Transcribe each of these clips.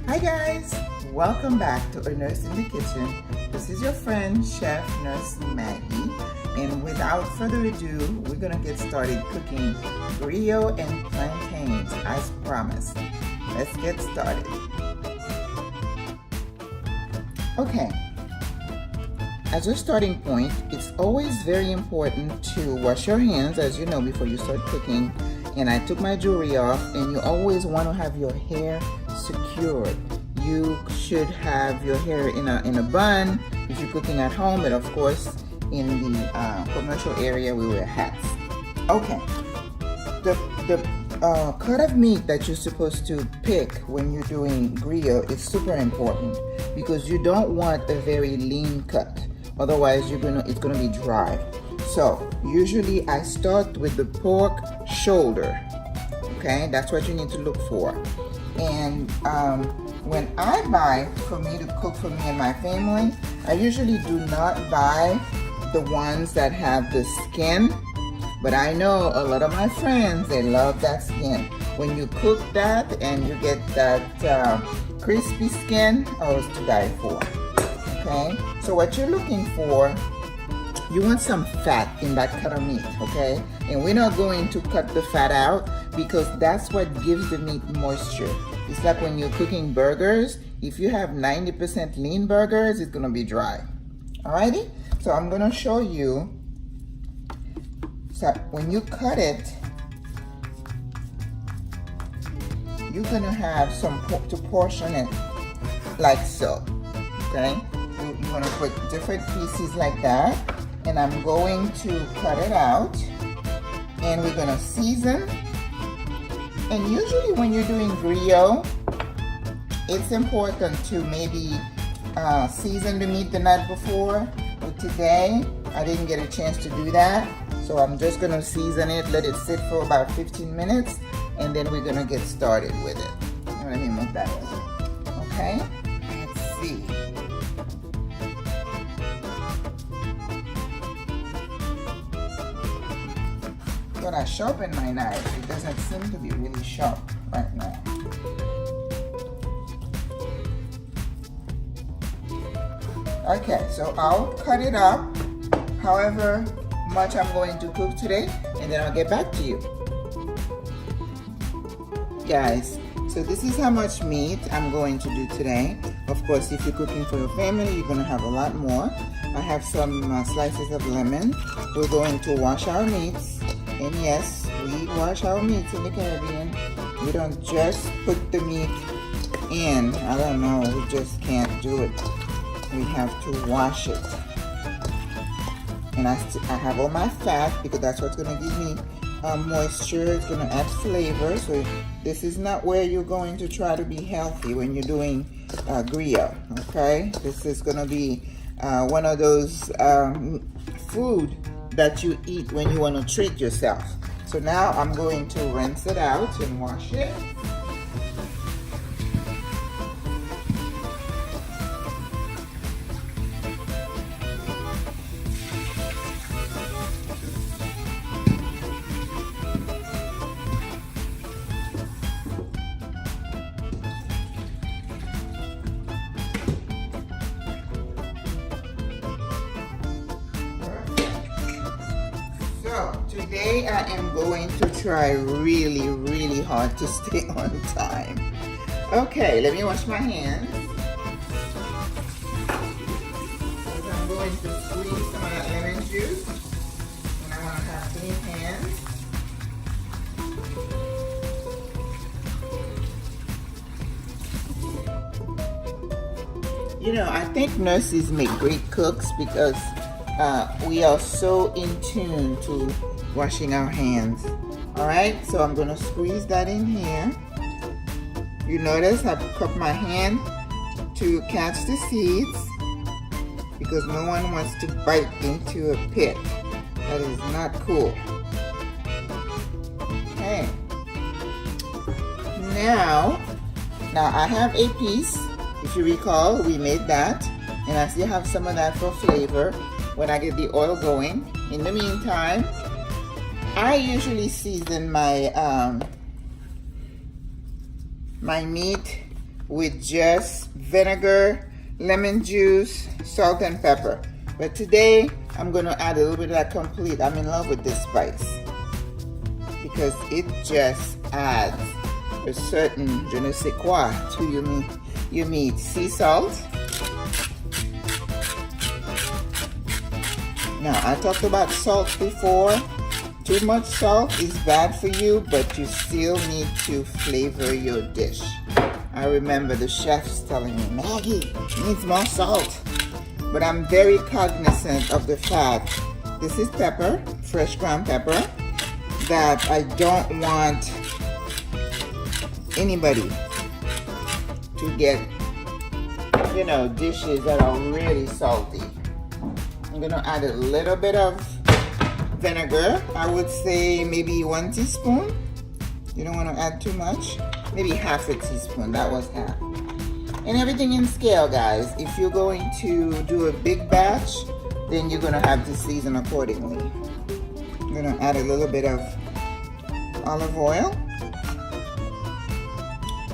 Hi guys, welcome back to A Nurse in the Kitchen. This is your friend, Chef Nurse Maggie, and without further ado, we're gonna get started cooking griot and plantains as promised. Let's get started. Okay, as a starting point, it's always very important to wash your hands, as you know, before you start cooking. And I took my jewelry off, and you always want to have your hair secured. You should have your hair in a bun if you're cooking at home, but of course in the commercial area we wear hats. Okay, the cut of meat that you're supposed to pick when you're doing griot is super important because you don't want a very lean cut, otherwise it's gonna be dry. So usually I start with the pork shoulder. Okay, that's what you need to look for. And when I buy for me to cook for me and my family, I usually do not buy the ones that have the skin, but I know a lot of my friends, they love that skin. When you cook that and you get that crispy skin, oh, it's to die for. Okay, so what you're looking for, you want some fat in that cut of meat, okay? And we're not going to cut the fat out because that's what gives the meat moisture. It's like when you're cooking burgers, if you have 90% lean burgers, it's gonna be dry. Alrighty? So I'm gonna show you. So when you cut it, you're gonna have to portion it like so, okay? You're gonna put different pieces like that. And I'm going to cut it out, and we're gonna season. And usually when you're doing griot, it's important to maybe season the meat the night before. But today, I didn't get a chance to do that. So I'm just gonna season it, let it sit for about 15 minutes, and then we're gonna get started with it. Let me move that over. Okay, let's see. When I sharpen my knife, it doesn't seem to be really sharp right now. Okay, so I'll cut it up however much I'm going to cook today, and then I'll get back to you. Guys, so this is how much meat I'm going to do today. Of course, if you're cooking for your family, you're going to have a lot more. I have some slices of lemon. We're going to wash our meats. And yes, we wash our meats in the Caribbean. We don't just put the meat in. I don't know, we just can't do it. We have to wash it. And I have all my fat because that's what's going to give me moisture. It's going to add flavor. So this is not where you're going to try to be healthy when you're doing griot, okay? This is going to be one of those food that you eat when you want to treat yourself. So now I'm going to rinse it out and wash it. So today I am going to try really hard to stay on time. Okay, let me wash my hands. I'm going to squeeze some of that lemon juice, and I want to have clean hands. You know, I think nurses make great cooks because we are so in tune to washing our hands. Alright, so I'm going to squeeze that in here. You notice I've cupped my hand to catch the seeds because no one wants to bite into a pit. That is not cool. Okay. Now I have a piece. If you recall, we made that. And I still have some of that for flavor when I get the oil going. In the meantime, I usually season my my meat with just vinegar, lemon juice, salt, and pepper. But today, I'm gonna add a little bit of that complete. I'm in love with this spice because it just adds a certain je ne sais quoi to your meat. Sea salt. Now, I talked about salt before. Too much salt is bad for you, but you still need to flavor your dish. I remember the chefs telling me, Maggie, needs more salt. But I'm very cognizant of the fact, this is pepper, fresh ground pepper, that I don't want anybody to get, dishes that are really salty. I'm gonna add a little bit of vinegar. I would say maybe 1 teaspoon. You don't want to add too much. Maybe half a teaspoon. That was half. And everything in scale, guys. If you're going to do a big batch, then you're gonna have to season accordingly. I'm gonna add a little bit of olive oil.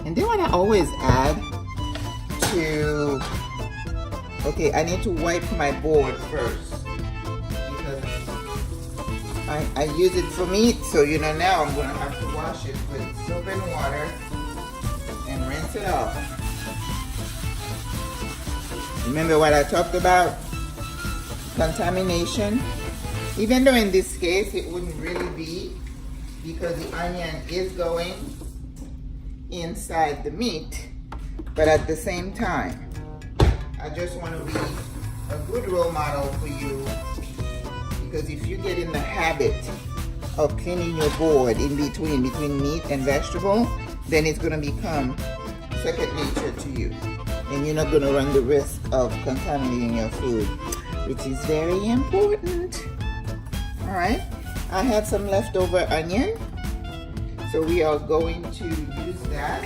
And then what I always add to, okay, I need to wipe my board first because I use it for meat, so now I'm gonna have to wash it with soap and water and rinse it off. Remember what I talked about? Contamination. Even though in this case it wouldn't really be, because the onion is going inside the meat, but at the same time, I just want to be a good role model for you, because if you get in the habit of cleaning your board in between meat and vegetable, then it's going to become second nature to you. And you're not going to run the risk of contaminating your food, which is very important. All right, I had some leftover onion, so we are going to use that.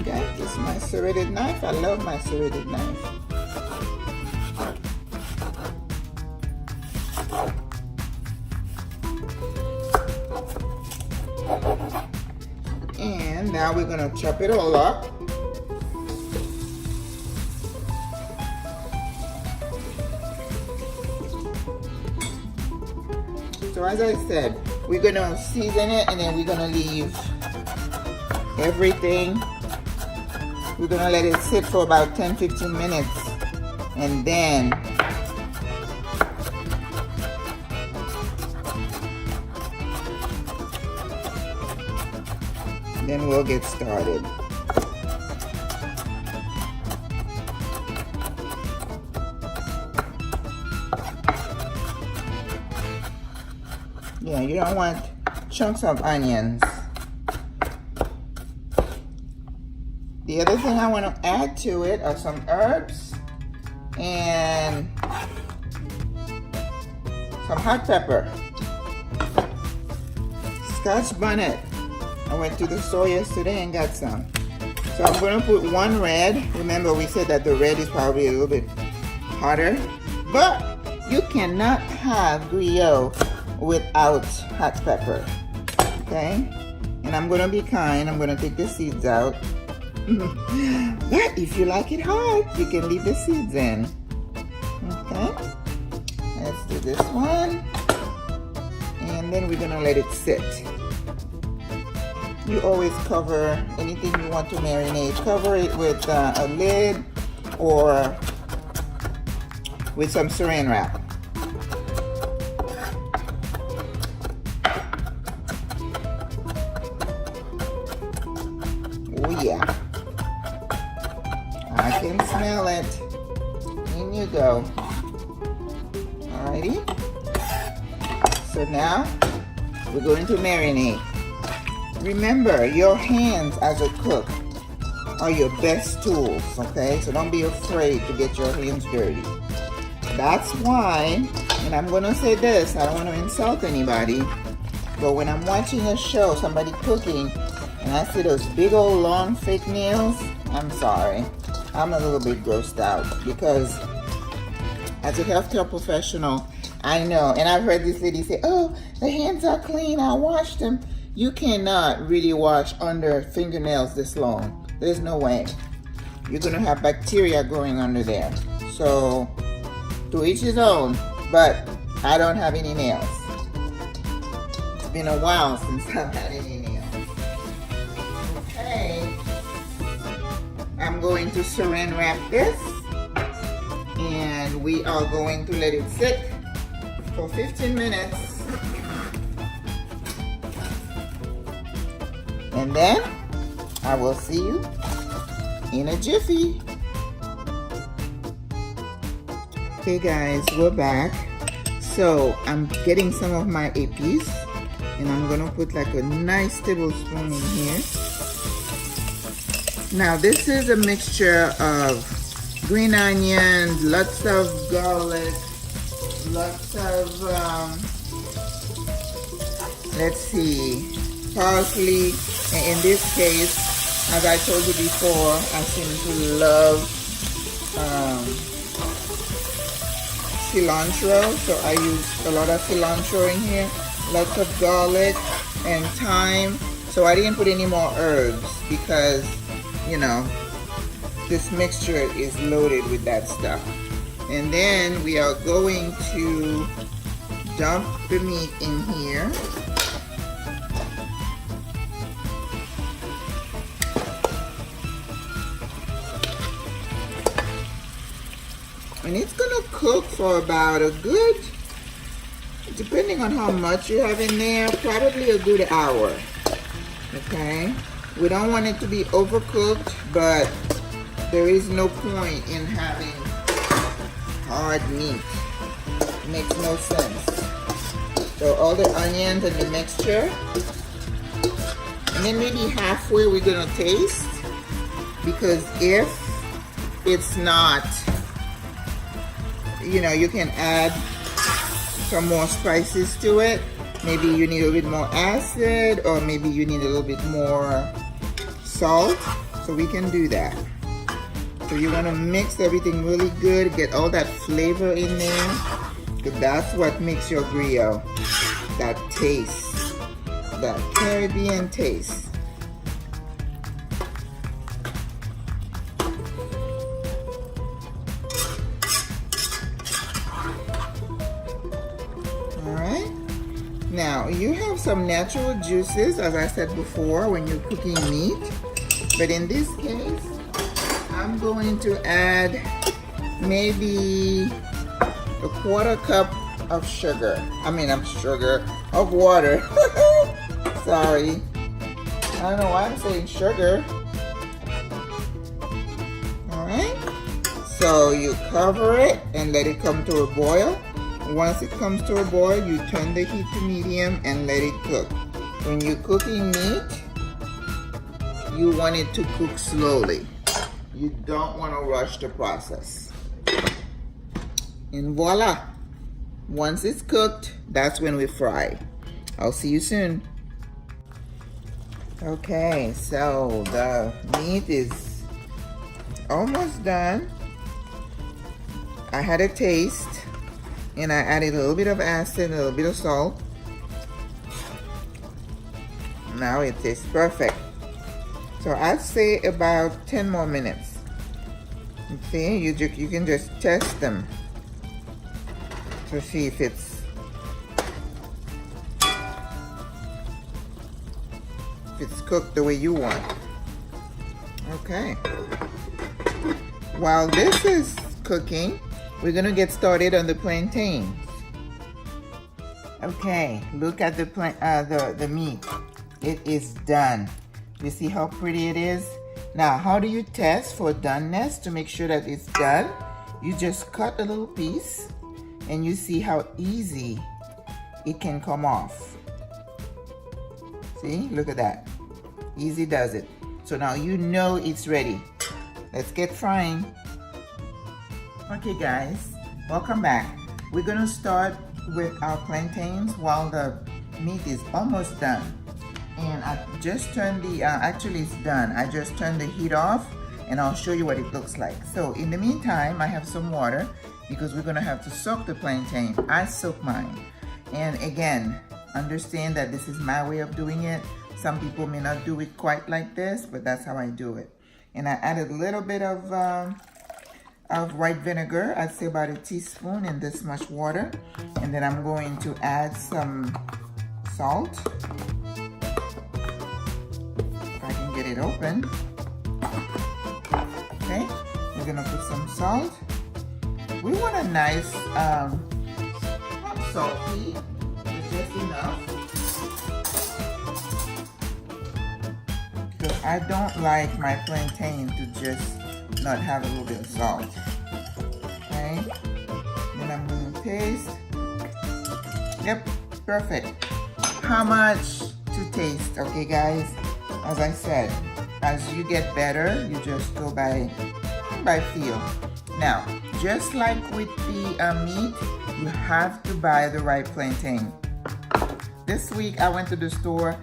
Okay, this is my serrated knife. I love my serrated knife. And now we're gonna chop it all up. So as I said, we're gonna season it and then we're gonna leave everything. We're gonna let it sit for about 10-15 minutes and then we'll get started. Yeah, you don't want chunks of onions. The other thing I want to add to it are some herbs and some hot pepper, scotch bonnet. I went to the store yesterday and got some. So I'm going to put 1 red. Remember, we said that the red is probably a little bit hotter. But you cannot have griot without hot pepper. Okay? And I'm going to be kind. I'm going to take the seeds out. But if you like it hot, you can leave the seeds in. Okay? Let's do this one. And then we're going to let it sit. You always cover anything you want to marinate. Cover it with a lid or with some saran wrap. Oh yeah. I can smell it. In you go. Alrighty. So now we're going to marinate. Remember, your hands as a cook are your best tools, okay? So don't be afraid to get your hands dirty. That's why, and I'm gonna say this, I don't want to insult anybody, but when I'm watching a show, somebody cooking, and I see those big old long fake nails, I'm sorry. I'm a little bit grossed out because as a healthcare professional, I know, and I've heard this lady say, oh, the hands are clean, I washed them. You cannot really wash under fingernails this long. There's no way. You're gonna have bacteria growing under there. So, to each his own, but I don't have any nails. It's been a while since I've had any nails. Okay, I'm going to saran wrap this, and we are going to let it sit for 15 minutes. And then I will see you in a jiffy. Okay guys, we're back. So I'm getting some of my appies, and I'm gonna put like a nice tablespoon in here. Now this is a mixture of green onions, lots of garlic, lots of let's see, parsley, and in this case, as I told you before, I seem to love cilantro, so I use a lot of cilantro in here, lots of garlic and thyme. So I didn't put any more herbs because, you know, this mixture is loaded with that stuff. And then we are going to dump the meat in here. And it's gonna cook for about a good, depending on how much you have in there, probably a good hour. Okay? We don't want it to be overcooked, but there is no point in having hard meat. It makes no sense. So all the onions and the mixture. And then maybe halfway we're gonna taste, because if it's not, you know, you can add some more spices to it. Maybe you need a little bit more acid, or maybe you need a little bit more salt. So we can do that. So you're gonna mix everything really good, get all that flavor in there, because that's what makes your griot. That taste, that Caribbean taste. Now, you have some natural juices, as I said before, when you're cooking meat. But in this case, I'm going to add maybe a 1/4 cup of sugar. Of water. Sorry. I don't know why I'm saying sugar. Alright. So you cover it and let it come to a boil. Once it comes to a boil, you turn the heat to medium and let it cook. When you're cooking meat, you want it to cook slowly. You don't want to rush the process. And voila! Once it's cooked, that's when we fry. I'll see you soon. Okay, so the meat is almost done. I had a taste, and I added a little bit of acid, a little bit of salt. Now it tastes perfect. So I'd say about 10 more minutes. See, you can just test them to see if it's cooked the way you want. Okay. While this is cooking, we're gonna get started on the plantains. Okay, look at the meat. It is done. You see how pretty it is? Now, how do you test for doneness to make sure that it's done? You just cut a little piece and you see how easy it can come off. See, look at that. Easy does it. So now you know it's ready. Let's get frying. Okay guys, welcome back. We're gonna start with our plantains while the meat is almost done. And I just turned the, actually it's done. I just turned the heat off and I'll show you what it looks like. So in the meantime, I have some water because we're gonna have to soak the plantain. I soak mine. And again, understand that this is my way of doing it. Some people may not do it quite like this, but that's how I do it. And I added a little bit of white vinegar. I'd say about a teaspoon in this much water. And then I'm going to add some salt. If I can get it open. Okay, we're gonna put some salt. We want a nice, not salty, but just enough. Because I don't like my plantain to just not have a little bit of salt. Okay, then I'm going to taste. Yep, perfect. How much to taste? Okay, guys, as I said, as you get better, you just go by feel. Now, just like with the meat, you have to buy the right plantain. This week I went to the store.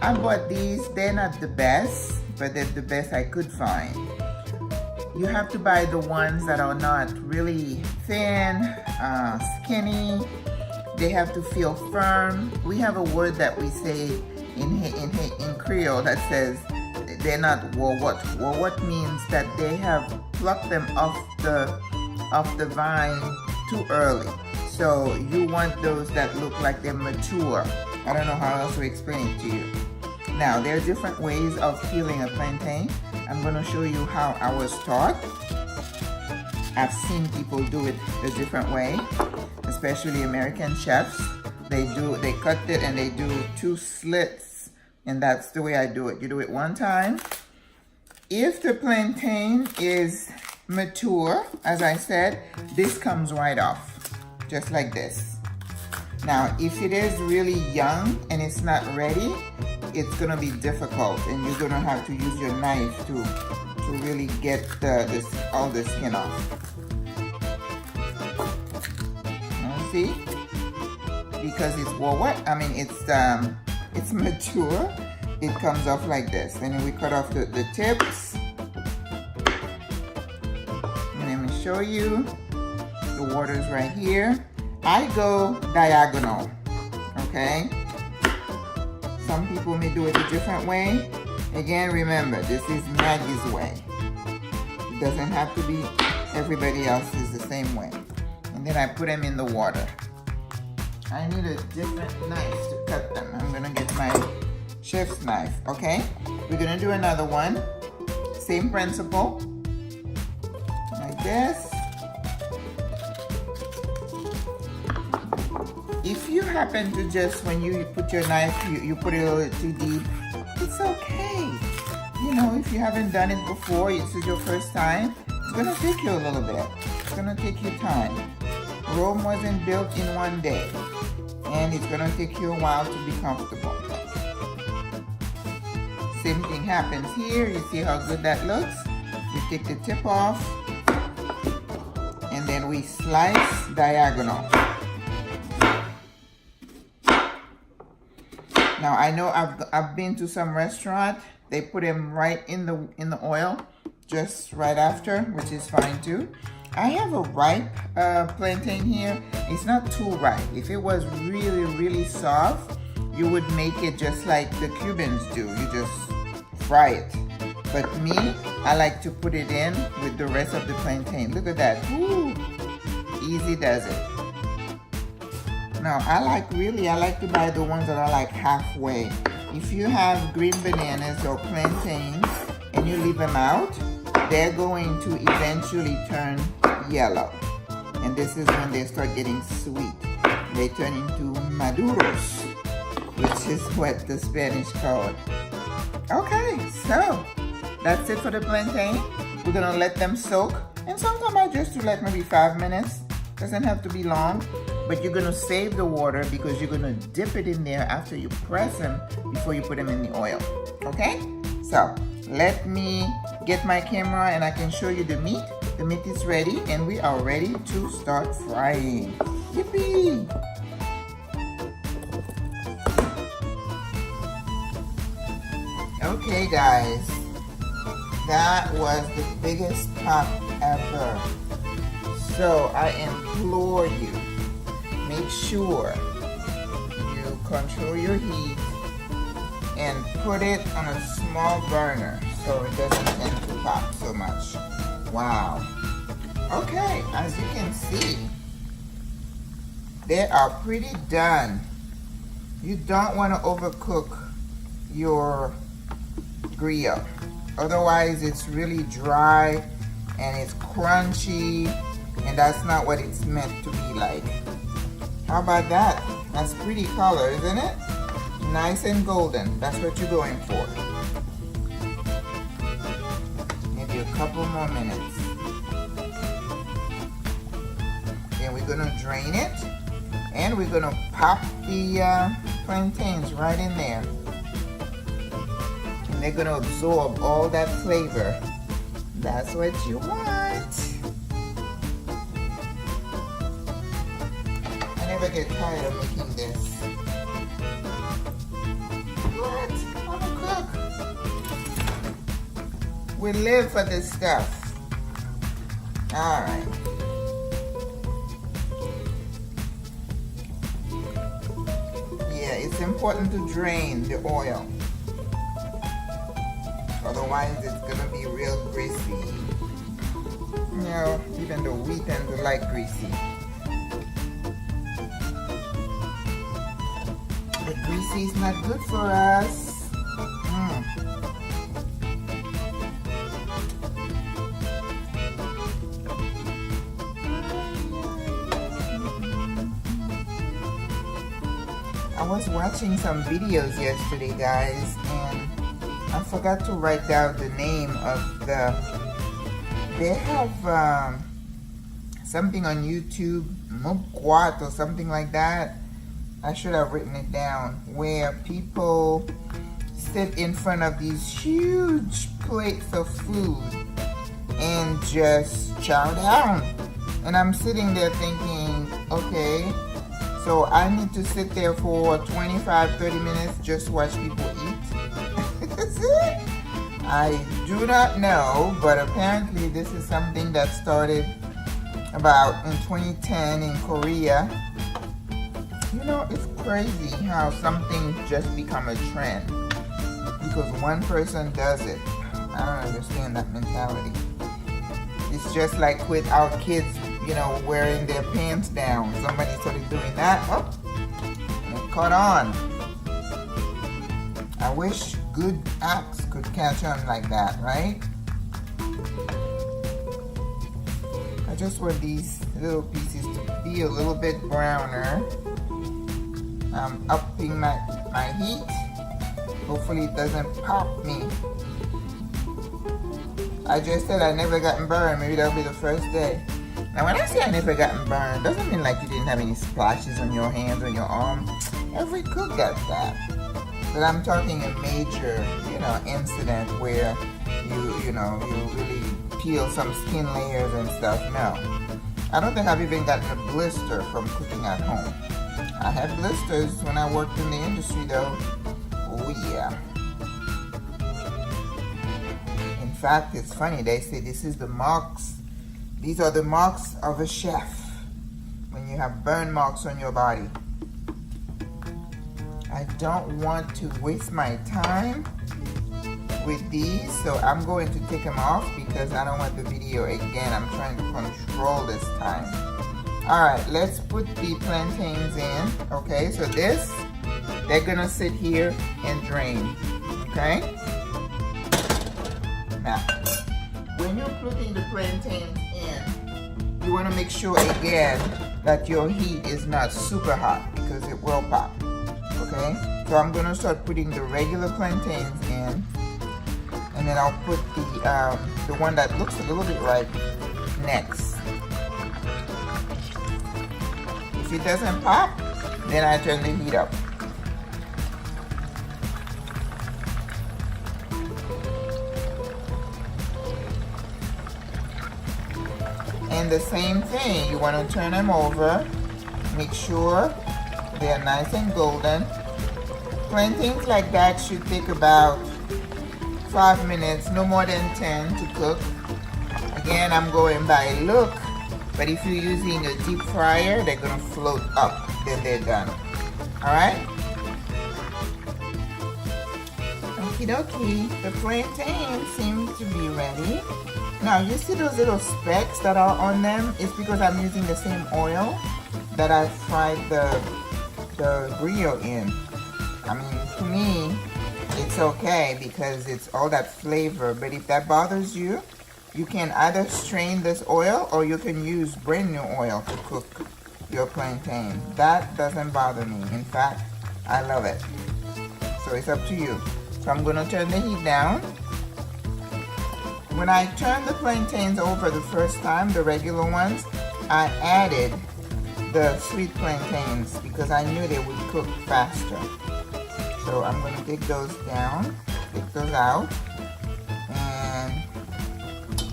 I bought these. They're not the best, but they're the best I could find. You have to buy the ones that are not really thin, skinny. They have to feel firm. We have a word that we say in Creole that says they're not wawot. Wawot means that they have plucked them off the vine too early. So you want those that look like they're mature. I don't know how else to explain it to you. Now, there are different ways of peeling a plantain. I'm going to show you how I was taught. I've seen people do it a different way, especially American chefs. They cut it and they do 2 slits, and that's the way I do it. You do it one time. If the plantain is mature, as I said, this comes right off, just like this. Now, if it is really young and it's not ready, it's gonna be difficult, and you're gonna have to use your knife to really get all the skin off. Now, see, because it's it's mature, it comes off like this, and then we cut off the tips. And let me show you. The water's right here. I go diagonal, okay? Some people may do it a different way. Again, remember, this is Maggie's way. It doesn't have to be everybody else's the same way. And then I put them in the water. I need a different knife to cut them. I'm gonna get my chef's knife, okay? We're gonna do another one. Same principle. Like this. If you happen to just, when you put your knife, you put it a little too deep, it's okay. You know, if you haven't done it before, this is your first time, it's gonna take you a little bit. It's gonna take you time. Rome wasn't built in one day, and it's gonna take you a while to be comfortable. Same thing happens here. You see how good that looks? We take the tip off, and then we slice diagonal. Now, I know I've been to some restaurant. They put them right in the oil, just right after, which is fine too. I have a ripe plantain here. It's not too ripe. If it was really, really soft, you would make it just like the Cubans do. You just fry it. But me, I like to put it in with the rest of the plantain. Look at that. Woo! Easy does it. Now, I like to buy the ones that are like halfway. If you have green bananas or plantains and you leave them out, they're going to eventually turn yellow. And this is when they start getting sweet. They turn into maduros, which is what the Spanish call it. Okay, so that's it for the plantain. We're gonna let them soak. And sometimes I just do like maybe 5 minutes. Doesn't have to be long. But you're gonna save the water because you're gonna dip it in there after you press them before you put them in the oil. Okay? So let me get my camera and I can show you the meat. The meat is ready and we are ready to start frying. Yippee! Okay, guys. That was the biggest pop ever. So I implore you, make sure you control your heat and put it on a small burner so it doesn't tend to pop so much. Wow. Okay, as you can see, they are pretty done. You don't want to overcook your griot. Otherwise, it's really dry and it's crunchy, and that's not what it's meant to be like. How about that? That's pretty color, isn't it? Nice and golden. That's what you're going for. Maybe a couple more minutes. Then we're gonna drain it, and we're gonna pop the plantains right in there. And they're gonna absorb all that flavor. That's what you want. I never get tired of making this. What? I'm a cook. We live for this stuff. Alright. Yeah, it's important to drain the oil. Otherwise, it's gonna be real greasy. You know, even the wheat ends are like greasy. But greasy is not good for us. I was watching some videos yesterday, guys, and I forgot to write down the name of they have something on YouTube, Griot or something like that. I should have written it down, where people sit in front of these huge plates of food and just chow down. And I'm sitting there thinking, okay, so I need to sit there for 25-30 minutes just watch people eat? I do not know, but apparently this is something that started about in 2010 in Korea. You know, it's crazy how something just become a trend because one person does it. I don't understand that mentality. It's just like with our kids, you know, wearing their pants down. Somebody started doing that, oh, and it caught on. I wish good acts could catch on like that, right? I just want these little pieces to be a little bit browner. I'm upping my heat. Hopefully it doesn't pop me. I just said I never gotten burned. Maybe that'll be the first day. Now when I say I never gotten burned, doesn't mean like you didn't have any splashes on your hands or your arm. Every cook got that. But I'm talking a major, you know, incident where you really peel some skin layers and stuff. No. I don't think I've even gotten a blister from cooking at home. I had blisters when I worked in the industry though. Oh yeah. In fact, it's funny, they say this is the marks, these are the marks of a chef when you have burn marks on your body. I don't want to waste my time with these, so I'm going to take them off because I don't want the video again. I'm trying to control this time. Alright, let's put the plantains in. Okay, so this, they're gonna sit here and drain. Okay? Now, when you're putting the plantains in, you want to make sure again that your heat is not super hot because it will pop. Okay, so I'm gonna start putting the regular plantains in, and then I'll put the one that looks a little bit ripe next. If it doesn't pop, then I turn the heat up. And the same thing, you want to turn them over, make sure they're nice and golden. Plantains like that should take about 5 minutes, no more than 10 to cook. Again, I'm going by look, but if you're using a deep fryer, they're gonna float up, then they're done. All right? Okie dokie, the plantains seem to be ready. Now, you see those little specks that are on them? It's because I'm using the same oil that I fried the griot in. I mean, to me, it's okay because it's all that flavor, but if that bothers you, you can either strain this oil or you can use brand new oil to cook your plantain. That doesn't bother me. In fact, I love it. So it's up to you. So I'm gonna turn the heat down. When I turned the plantains over the first time, the regular ones, I added the sweet plantains because I knew they would cook faster. So I'm gonna take those down, take those out, and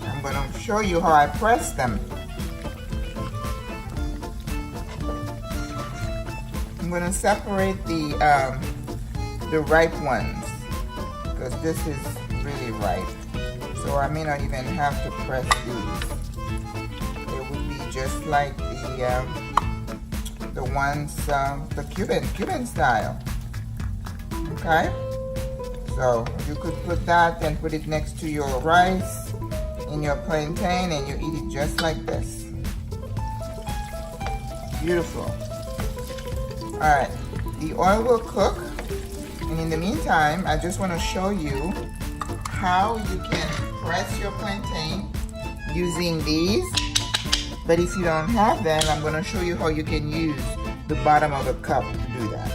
I'm gonna show you how I press them. I'm gonna separate the ripe ones because this is really ripe. So I may not even have to press these. It would be just like the ones, the Cuban style. Okay? So you could put that and put it next to your rice in your plantain and you eat it just like this. Beautiful. Alright, the oil will cook, and in the meantime, I just want to show you how you can press your plantain using these. But if you don't have them, I'm going to show you how you can use the bottom of a cup to do that.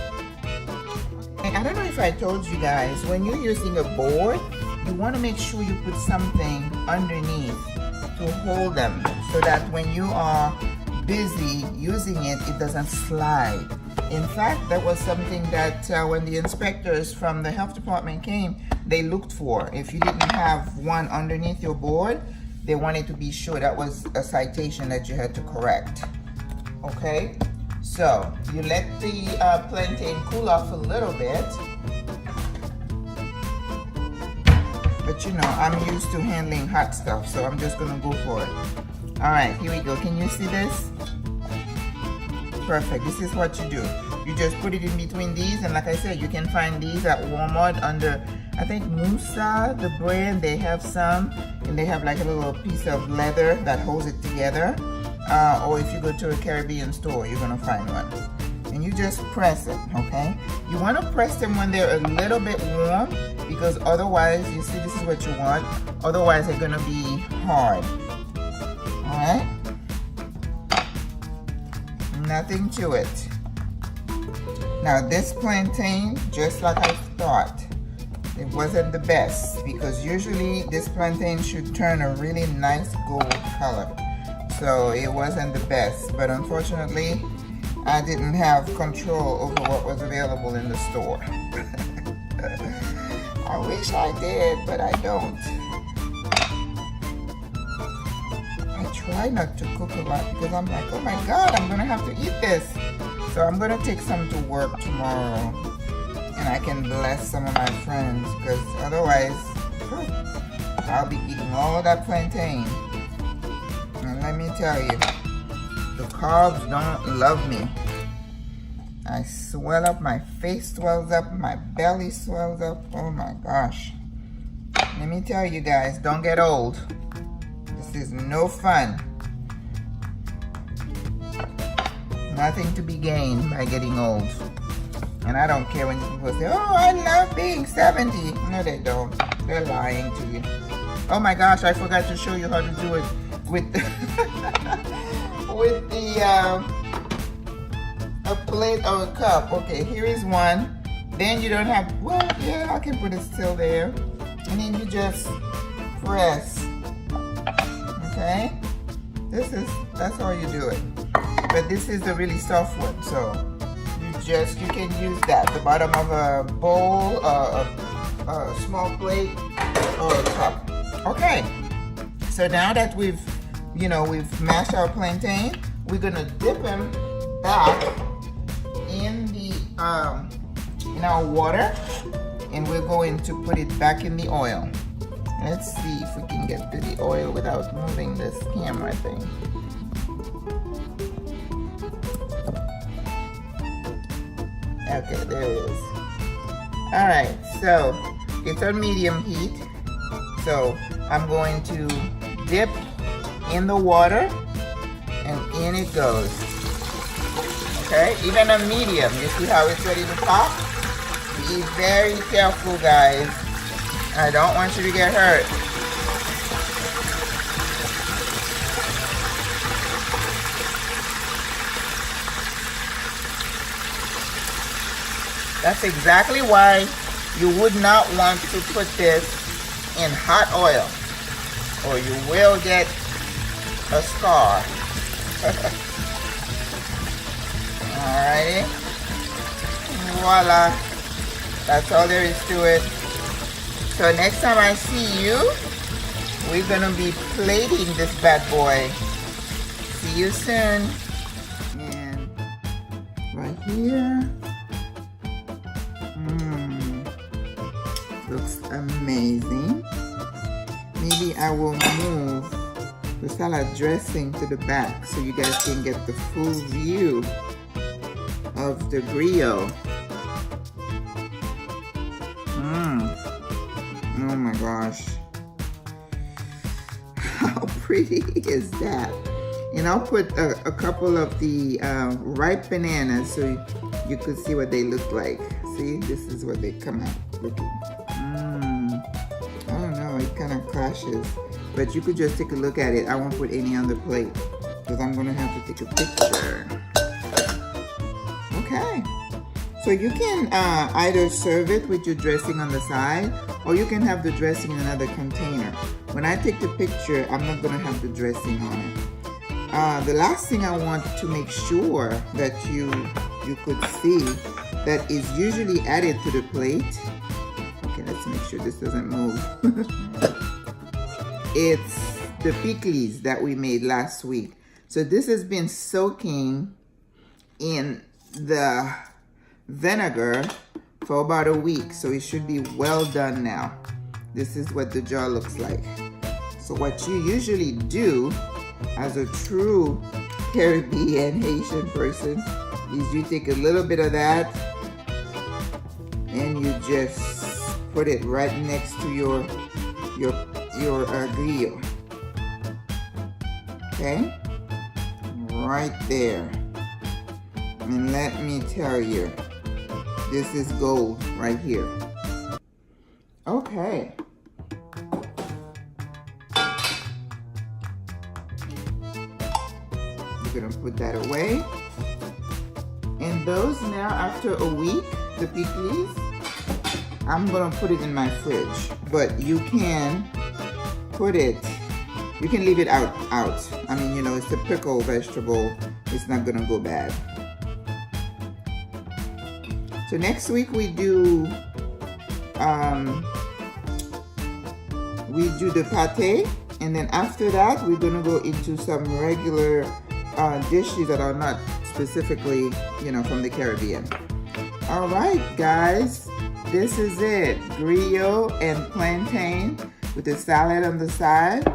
And I don't know if I told you guys, when you're using a board, you want to make sure you put something underneath to hold them so that when you are busy using it, it doesn't slide. In fact, that was something that when the inspectors from the health department came, they looked for. If you didn't have one underneath your board, they wanted to be sure. That was a citation that you had to correct. Okay, so you let the plantain cool off a little bit. But you know, I'm used to handling hot stuff, so I'm just gonna go for it. All right, here we go. Can you see this? Perfect. This is what you do. You just put it in between these, and like I said, you can find these at Walmart under, I think, Musa, the brand. They have some, and they have like a little piece of leather that holds it together. Or if you go to a Caribbean store, you're gonna find one. And you just press it, okay? You want to press them when they're a little bit warm, because otherwise, you see, this is what you want. Otherwise, they're gonna be hard. All right? Nothing to it. Now this plantain, just like I thought, it wasn't the best, because usually this plantain should turn a really nice gold color. So it wasn't the best, but unfortunately I didn't have control over what was available in the store. I wish I did, but I don't. I try not to cook a lot because I'm like, oh my God, I'm gonna have to eat this. So I'm gonna take some to work tomorrow, and I can bless some of my friends, because otherwise, I'll be eating all that plantain. And let me tell you, the carbs don't love me. I swell up, my face swells up, my belly swells up. Oh my gosh. Let me tell you guys, don't get old. This is no fun. Nothing to be gained by getting old. And I don't care when people say, oh, I love being 70. No, they don't. They're lying to you. Oh my gosh, I forgot to show you how to do it with with a plate or a cup. Okay, here is one. Then you don't have, well, yeah, I can put it still there. And then you just press. Okay? That's how you do it. But this is the really soft one, so you can use that, the bottom of a bowl, a small plate, or a cup. Okay, so now that we've mashed our plantain, we're gonna dip them back in our water, and we're going to put it back in the oil. Let's see if we can get to the oil without moving this camera thing. Okay, there it is. Alright, so it's on medium heat. So I'm going to dip in the water and in it goes. Okay, even on medium, you see how it's ready to pop? Be very careful, guys. I don't want you to get hurt. That's exactly why you would not want to put this in hot oil, or you will get a scar. Alrighty. Voila. That's all there is to it. So next time I see you, we're gonna be plating this bad boy. See you soon. And right here. Looks amazing. Maybe I will move the salad dressing to the back so you guys can get the full view of the griot. Oh my gosh. How pretty is that? And I'll put a couple of the ripe bananas so you could see what they look like. See, this is what they come out looking. I don't know, it kind of clashes. But you could just take a look at it. I won't put any on the plate because I'm gonna have to take a picture. Okay. So you can either serve it with your dressing on the side, or you can have the dressing in another container. When I take the picture, I'm not gonna have the dressing on it. The last thing I want to make sure that you could see that is usually added to the plate. Okay, let's make sure this doesn't move. It's the Pikliz that we made last week. So this has been soaking in the vinegar for about a week. So it should be well done now. This is what the jar looks like. So what you usually do as a true Caribbean Haitian person is you take a little bit of that and you just put it right next to your griot. Okay, right there. And let me tell you, this is gold right here. Okay. We're gonna put that away. And those now, after a week, the Pikliz, I'm gonna put it in my fridge. But you can put it, you can leave it out. I mean, you know, it's a pickle vegetable. It's not gonna go bad. So next week we do the pate, and then after that we're gonna go into some regular dishes that are not specifically, you know, from the Caribbean. All right, guys, this is it. Griot and plantain with the salad on the side,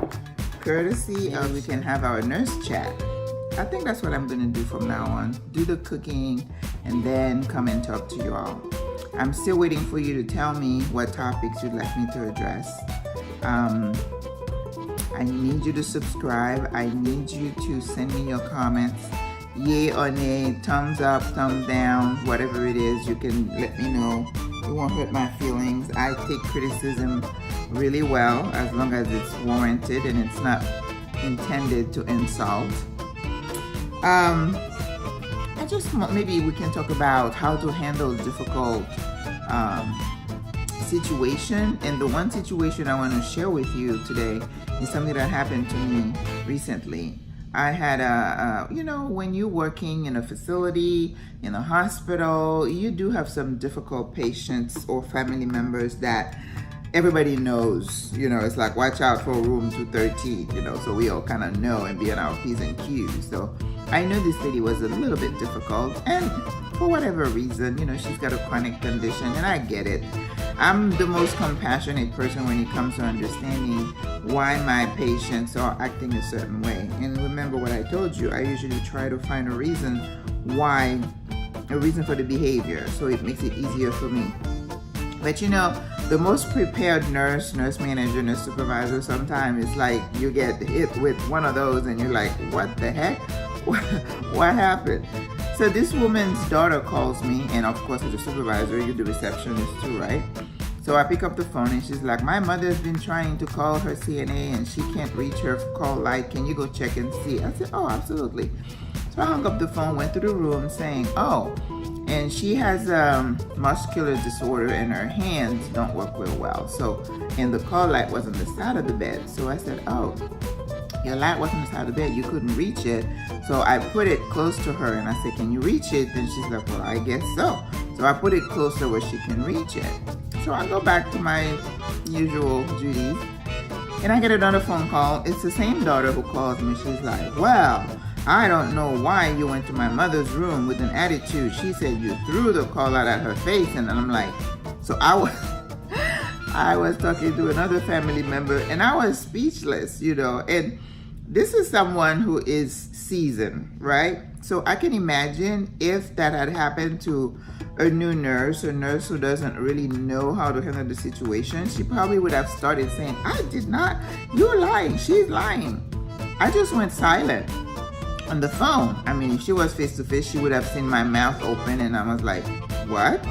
courtesy of we can have our nurse chat. I think that's what I'm gonna do from now on. Do the cooking and then come and talk to you all. I'm still waiting for you to tell me what topics you'd like me to address. I need you to subscribe. I need you to send me your comments. Yay or nay, thumbs up, thumbs down, whatever it is, you can let me know. It won't hurt my feelings. I take criticism really well as long as it's warranted and it's not intended to insult. I just maybe we can talk about how to handle difficult situation. And the one situation I want to share with you today is something that happened to me recently. I had you know, when you're working in a facility, in a hospital, you do have some difficult patients or family members that everybody knows, it's like watch out for room 213, so we all kind of know and be on our P's and Q's. So I knew this lady was a little bit difficult, and for whatever reason, she's got a chronic condition, and I get it. I'm the most compassionate person when it comes to understanding why my patients are acting a certain way. And remember what I told you, I usually try to find a reason for the behavior, so it makes it easier for me. But the most prepared nurse manager, nurse supervisor, sometimes it's like you get hit with one of those and you're like, what the heck? What happened? So this woman's daughter calls me, and of course as a supervisor, you're the receptionist too, right? So I pick up the phone and she's like, my mother's been trying to call her CNA and she can't reach her call light. Can you go check and see? I said, oh, absolutely. So I hung up the phone, went to the room saying, oh, and she has a muscular disorder and her hands don't work real well. So, and the call light was on the side of the bed. So I said, oh, your light was on the side of the bed, you couldn't reach it. So I put it close to her and I said, can you reach it? And she's like, well, I guess so. So I put it closer where she can reach it. So I go back to my usual duties and I get another phone call. It's the same daughter who calls me. She's like, well, I don't know why you went to my mother's room with an attitude. She said you threw the call out at her face. And I'm like, so I was talking to another family member and I was speechless, and this is someone who is seasoned, right? So I can imagine if that had happened to a new nurse, a nurse who doesn't really know how to handle the situation, she probably would have started saying, I did not, you're lying, she's lying. I just went silent on the phone. I mean, if she was face to face, she would have seen my mouth open and I was like, what?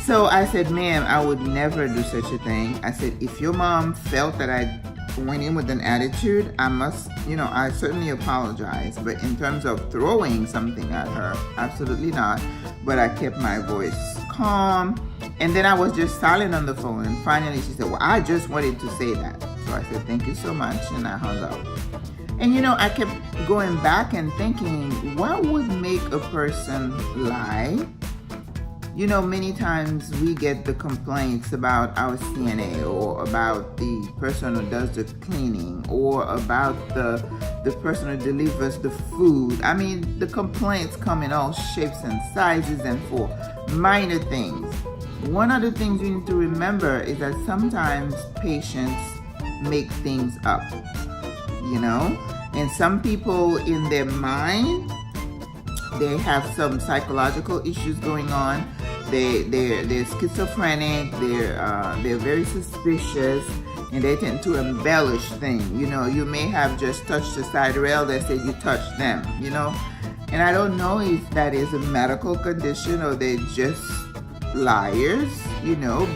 So I said, ma'am, I would never do such a thing. I said, if your mom felt that I went in with an attitude, I must, I certainly apologize. But in terms of throwing something at her, absolutely not. But I kept my voice calm. And then I was just silent on the phone. And finally she said, well, I just wanted to say that. So I said, thank you so much. And I hung up. And I kept going back and thinking, what would make a person lie? Many times we get the complaints about our CNA or about the person who does the cleaning or about the person who delivers the food. I mean, the complaints come in all shapes and sizes and for minor things. One of the things you need to remember is that sometimes patients make things up, and some people in their mind, they have some psychological issues going on. They're schizophrenic. They're very suspicious, and they tend to embellish things. You may have just touched the side rail. They say you touched them. And I don't know if that is a medical condition or they're just liars.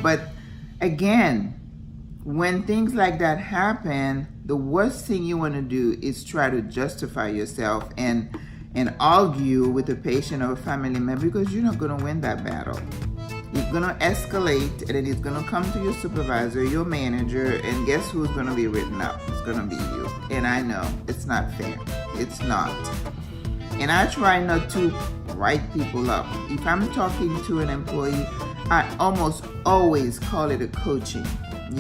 But again, when things like that happen, the worst thing you want to do is try to justify yourself and argue with a patient or a family member, because you're not going to win that battle. It's going to escalate, and then it's going to come to your supervisor, your manager, and guess who's going to be written up? It's going to be you. And I know it's not fair. It's not. And I try not to write people up. If I'm talking to an employee, I almost always call it a coaching.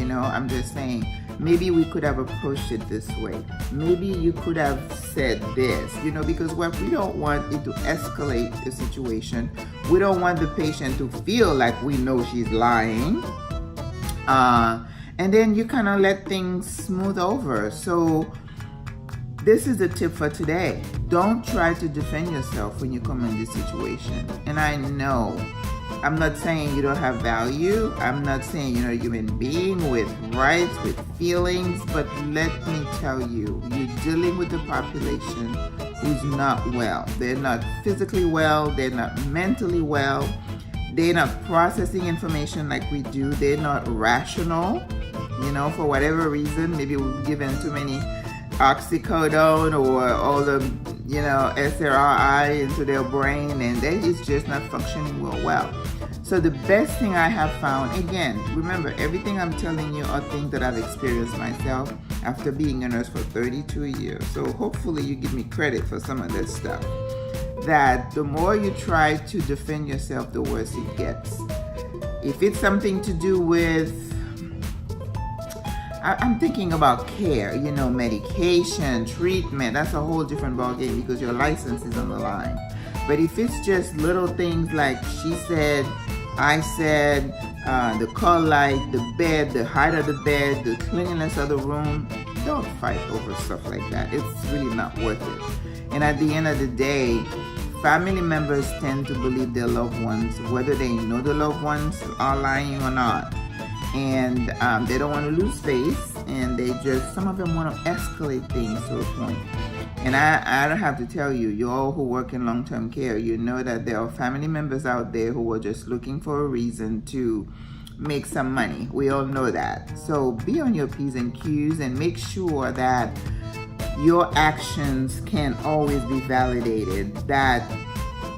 I'm just saying, maybe we could have approached it this way. Maybe you could have said this, because what we don't want is to escalate the situation. We don't want the patient to feel like we know she's lying. And then you kind of let things smooth over. So this is the tip for today. Don't try to defend yourself when you come in this situation. And I know, I'm not saying you don't have value. I'm not saying you're not a human being with rights, with feelings, but let me tell you, you're dealing with a population who's not well. They're not physically well. They're not mentally well. They're not processing information like we do. They're not rational, for whatever reason. Maybe we've given too many oxycodone or all the, SRI into their brain, and they is just not functioning well. So the best thing I have found, again, remember, everything I'm telling you are things that I've experienced myself after being a nurse for 32 years. So hopefully you give me credit for some of this stuff. That the more you try to defend yourself, the worse it gets. If it's something to do with, I'm thinking about care, you know, medication, treatment, that's a whole different ballgame because your license is on the line. But if it's just little things like she said, I said, the call light, the bed, the height of the bed, the cleanliness of the room, don't fight over stuff like that. It's really not worth it. And at the end of the day, family members tend to believe their loved ones, whether they know the loved ones are lying or not. And they don't want to lose face, and they just, some of them want to escalate things to a point. And I don't have to tell you, you all who work in long-term care, you know that there are family members out there who are just looking for a reason to make some money. We all know that. So be on your P's and Q's and make sure that your actions can always be validated. That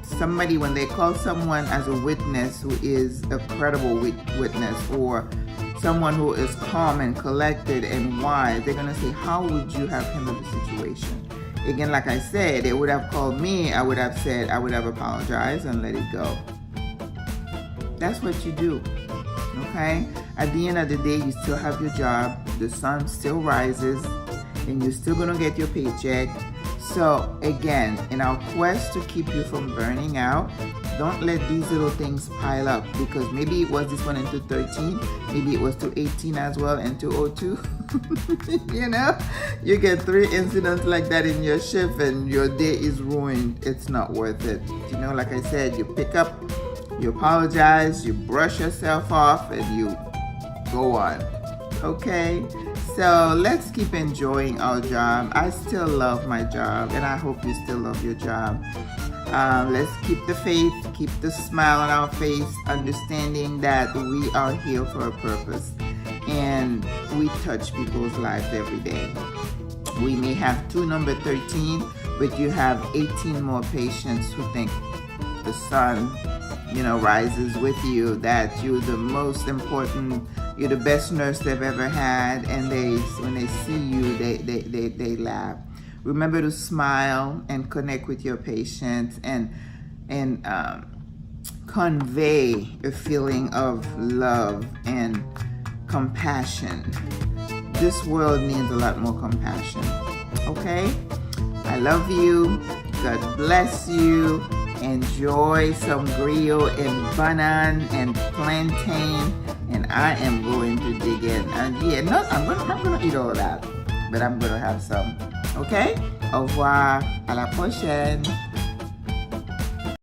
somebody, when they call someone as a witness who is a credible witness, or someone who is calm and collected and wise, they're gonna say, how would you have handled the situation? Again, like I said, they would have called me, I would have said, I would have apologized and let it go. That's what you do, okay? At the end of the day, you still have your job, the sun still rises, and you're still gonna get your paycheck. So again, in our quest to keep you from burning out, don't let these little things pile up, because maybe it was this one into 13, maybe it was to 18 as well, and to 02. You know, you get 3 incidents like that in your shift and your day is ruined. It's not worth it. You know, like I said, you pick up, you apologize, you brush yourself off, and you go on. Okay? So let's keep enjoying our job. I still love my job, and I hope you still love your job. Let's keep the faith, keep the smile on our face, understanding that we are here for a purpose, and we touch people's lives every day. We may have 2 number 13, but you have 18 more patients who think the sun, you know, rises with you, that you're the most important, you're the best nurse they've ever had, and when they see you, they laugh. Remember to smile and connect with your patients, and convey a feeling of love and compassion. This world needs a lot more compassion. Okay? I love you. God bless you. Enjoy some griot and bonnet and plantain, and I am going to dig in. And yeah, I'm not gonna eat all of that, but I'm gonna have some. Okay? Au revoir. À la prochaine.